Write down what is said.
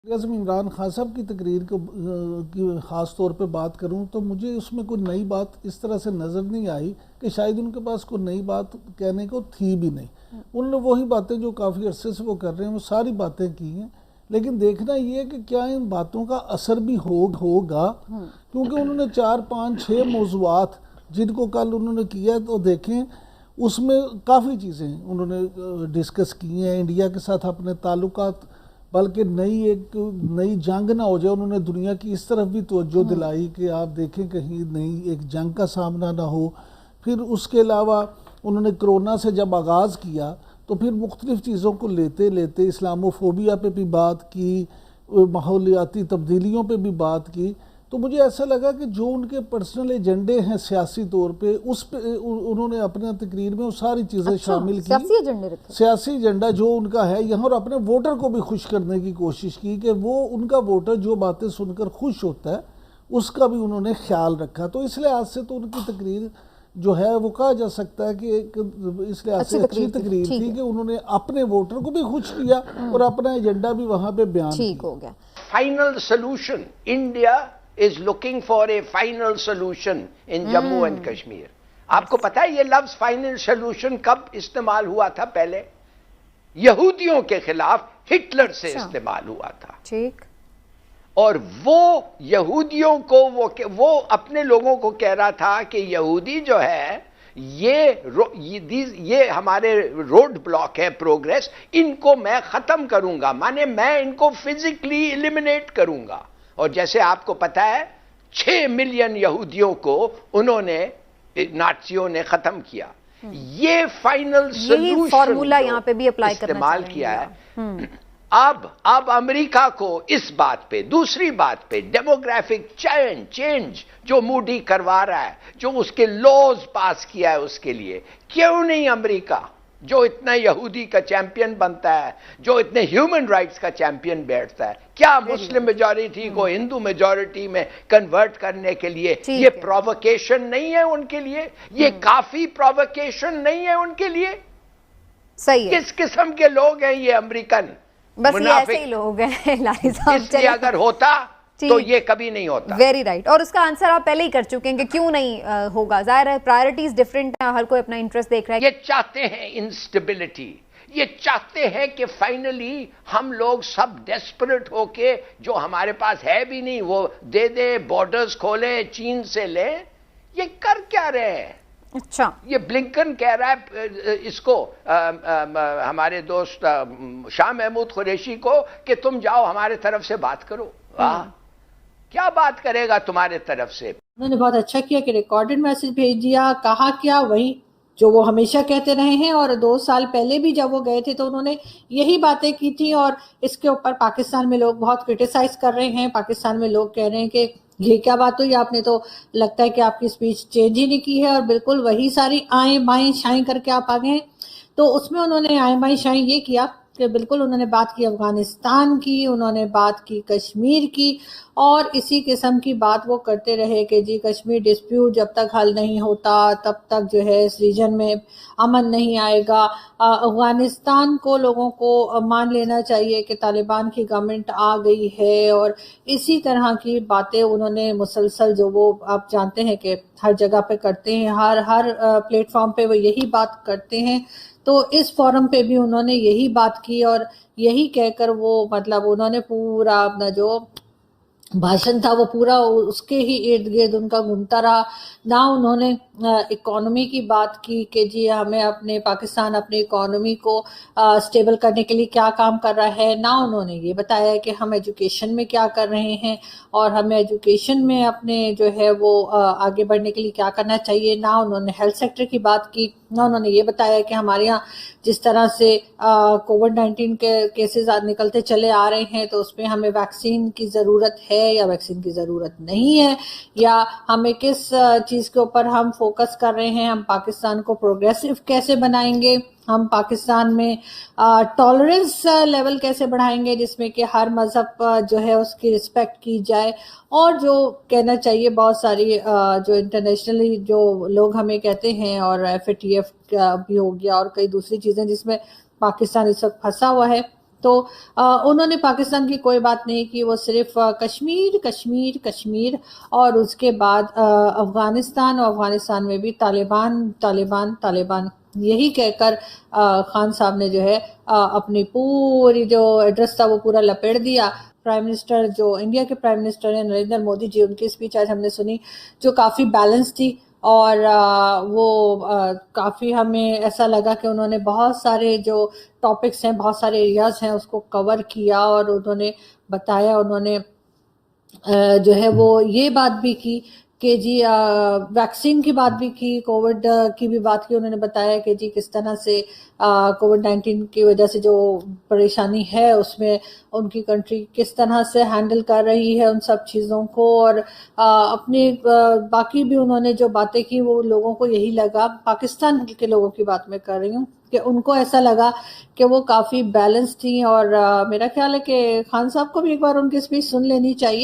اعظم عمران خان صاحب کی تقریر کی خاص طور پہ بات کروں تو مجھے اس میں کوئی نئی بات اس طرح سے نظر نہیں آئی کہ شاید ان کے پاس کوئی نئی بات کہنے کو تھی بھی نہیں. انہوں نے وہی باتیں جو کافی عرصے سے وہ کر رہے ہیں وہ ساری باتیں کی ہیں، لیکن دیکھنا یہ ہے کہ کیا ان باتوں کا اثر بھی ہوگا، کیونکہ انہوں نے 4 5 6 موضوعات جن کو کل انہوں نے کیا تو دیکھیں اس میں کافی چیزیں انہوں نے ڈسکس کی ہیں. انڈیا کے ساتھ اپنے تعلقات، بلکہ نئی جنگ نہ ہو جائے، انہوں نے دنیا کی اس طرف بھی توجہ دلائی کہ آپ دیکھیں کہیں نئی ایک جنگ کا سامنا نہ ہو. پھر اس کے علاوہ انہوں نے کرونا سے جب آغاز کیا تو پھر مختلف چیزوں کو لیتے اسلاموفوبیا پہ بھی بات کی، ماحولیاتی تبدیلیوں پہ بھی بات کی. تو مجھے ایسا لگا کہ جو ان کے پرسنل ایجنڈے ہیں سیاسی طور پہ، اس پہ انہوں نے اپنے تقریر میں وہ ساری چیزیں شامل کی. سیاسی ایجنڈا جو ان کا ہے یہاں، اور اپنے ووٹر کو بھی خوش کرنے کی کوشش کی کہ وہ ان کا ووٹر جو باتیں سن کر خوش ہوتا ہے اس کا بھی انہوں نے خیال رکھا. تو اس لحاظ سے تو ان کی تقریر جو ہے وہ کہا جا سکتا ہے کہ اس لحاظ سے اچھی تقریر تھی کہ انہوں نے اپنے ووٹر کو بھی خوش کیا اور اپنا ایجنڈا بھی وہاں پہ بیان کیا. Final solution, India is looking for a final solution in Jammu and Kashmir. آپ کو پتا ہے یہ لفظ فائنل سولوشن کب استعمال ہوا تھا؟ پہلے یہودیوں کے خلاف ہٹلر سے استعمال ہوا تھا. ٹھیک. اور وہ یہودیوں کو وہ اپنے لوگوں کو کہہ رہا تھا کہ یہودی جو ہے یہ ہمارے روڈ بلاک ہے پروگریس، ان کو میں ختم کروں گا، مانے میں ان کو فزیکلی ایلیمینیٹ کروں گا. اور جیسے آپ کو پتا ہے 6 ملین یہودیوں کو انہوں نے نازیوں نے ختم کیا. یہ فائنل سولوشن فارمولا یہاں پہ بھی اپلائی استعمال کیا ہے. اب امریکہ کو اس بات پہ، دوسری بات پہ ڈیموگرافک چینج جو موڈی کروا رہا ہے، جو اس کے لاز پاس کیا ہے، اس کے لیے کیوں نہیں امریکہ جو اتنا یہودی کا چیمپئن بنتا ہے، جو اتنے ہیومن رائٹس کا چیمپئن بیٹھتا ہے، کیا مسلم میجورٹی کو ہندو میجورٹی میں کنورٹ کرنے کے لیے یہ پرووکیشن نہیں ہے ان کے لیے؟ یہ کافی پرووکیشن نہیں ہے ان کے لیے؟ صحیح. کس قسم کے لوگ ہیں یہ امریکن؟ بس یہ ایسے ہی لوگ ہیں لاری صاحب. اس لیے اگر ہوتا تو یہ کبھی نہیں ہوتا. Very right. اور اس کا آنسر آپ پہلے ہی کر چکے ہیں کہ کیوں نہیں ہوگا. ظاہر ہے پرائرٹیز ڈیفرنٹ ہیں، ہر کوئی اپنا انٹرسٹ دیکھ رہا ہے. یہ چاہتے ہیں انسٹیبلٹی، یہ چاہتے ہیں کہ فائنلی ہم لوگ سب ڈیسپریٹ ہو کے جو ہمارے پاس ہے بھی نہیں وہ دے دے، بارڈرز کھولیں، چین سے لیں. یہ کر کیا رہے ہیں؟ اچھا، یہ بلنکن کہہ رہا ہے اس کو ہمارے دوست شاہ محمود قریشی کو کہ تم جاؤ ہمارے طرف سے بات کرو. کیا بات کرے گا تمہارے طرف سے؟ انہوں نے بہت اچھا کیا کہ ریکارڈڈ میسج بھیج دیا. کہا کیا؟ وہی جو وہ ہمیشہ کہتے رہے ہیں، اور 2 سال پہلے بھی جب وہ گئے تھے تو انہوں نے یہی باتیں کی تھی. اور اس کے اوپر پاکستان میں لوگ بہت کرٹیسائز کر رہے ہیں. پاکستان میں لوگ کہہ رہے ہیں کہ یہ کیا بات ہوئی، آپ نے تو لگتا ہے کہ آپ کی اسپیچ چینج ہی نہیں کی ہے، اور بالکل وہی ساری آئیں بائیں شائیں کر کے آپ آگے ہیں. تو اس میں انہوں نے آئیں بائیں شائیں یہ کیا کہ بالکل انہوں نے بات کی افغانستان کی، انہوں نے بات کی کشمیر کی، اور اسی قسم کی بات وہ کرتے رہے کہ جی کشمیر ڈسپیوٹ جب تک حل نہیں ہوتا تب تک جو ہے اس ریجن میں امن نہیں آئے گا. افغانستان کو لوگوں کو مان لینا چاہیے کہ طالبان کی گورنمنٹ آ گئی ہے، اور اسی طرح کی باتیں انہوں نے مسلسل جو وہ آپ جانتے ہیں کہ ہر جگہ پہ کرتے ہیں، ہر پلیٹ فارم پہ وہ یہی بات کرتے ہیں. تو اس فورم پہ بھی انہوں نے یہی بات کی، اور یہی کہہ کر وہ مطلب انہوں نے پورا اپنا جو بھاشن تھا وہ پورا اس کے ہی ارد گرد ان کا گھومتا رہا. نہ انہوں نے اکانومی کی بات کی کہ جی ہمیں اپنے پاکستان اپنی اکانومی کو سٹیبل کرنے کے لیے کیا کام کر رہا ہے، نہ انہوں نے یہ بتایا کہ ہم ایجوکیشن میں کیا کر رہے ہیں اور ہمیں ایجوکیشن میں اپنے جو ہے وہ آگے بڑھنے کے لیے کیا کرنا چاہیے. نہ انہوں نے ہیلتھ سیکٹر کی بات کی، نہ انہوں نے یہ بتایا کہ ہمارے یہاں جس طرح سے کووڈ-19 کے کیسز نکلتے چلے آ رہے ہیں تو اس میں ہمیں ویکسین کی ضرورت ہے یا ویکسین کی ضرورت نہیں ہے، یا ہمیں کس چیز کے اوپر ہم فوکس کر رہے ہیں، ہم پاکستان کو پروگریسو کیسے بنائیں گے، ہم پاکستان میں ٹالرنس لیول کیسے بڑھائیں گے جس میں کہ ہر مذہب جو ہے اس کی رسپیکٹ کی جائے. اور جو کہنا چاہیے بہت ساری جو انٹرنیشنلی جو لوگ ہمیں کہتے ہیں، اور FATF بھی ہو گیا اور کئی دوسری چیزیں جس میں پاکستان اس وقت پھنسا ہوا ہے، تو انہوں نے پاکستان کی کوئی بات نہیں کی، وہ صرف کشمیر کشمیر کشمیر، اور اس کے بعد افغانستان، اور افغانستان میں بھی طالبان طالبان طالبان یہی کہہ کر خان صاحب نے جو ہے اپنی پوری جو ایڈریس تھا وہ پورا لپیٹ دیا۔ پرائم منسٹر جو انڈیا کے پرائم منسٹر ہیں نریندر مودی جی، ان کی اسپیچ آج ہم نے سنی جو کافی بیلنس تھی، اور وہ کافی ہمیں ایسا لگا کہ انہوں نے بہت سارے جو ٹاپکس ہیں، بہت سارے ایریاز ہیں، اس کو کور کیا، اور انہوں نے بتایا، انہوں نے جو ہے وہ یہ بات بھی کی کہ جی ویکسین کی بات بھی کی، کووڈ کی بھی بات کی، انہوں نے بتایا کہ جی کس طرح سے کووڈ 19 کی وجہ سے جو پریشانی ہے اس میں ان کی کنٹری کس طرح سے ہینڈل کر رہی ہے ان سب چیزوں کو، اور اپنے باقی بھی انہوں نے جو باتیں کی وہ لوگوں کو یہی لگا، پاکستان کے لوگوں کی بات میں کر رہی ہوں، کہ ان کو ایسا لگا کہ وہ کافی بیلنس تھیں، اور میرا خیال ہے کہ خان صاحب کو بھی ایک بار ان کی اسپیچ سن لینی چاہیے۔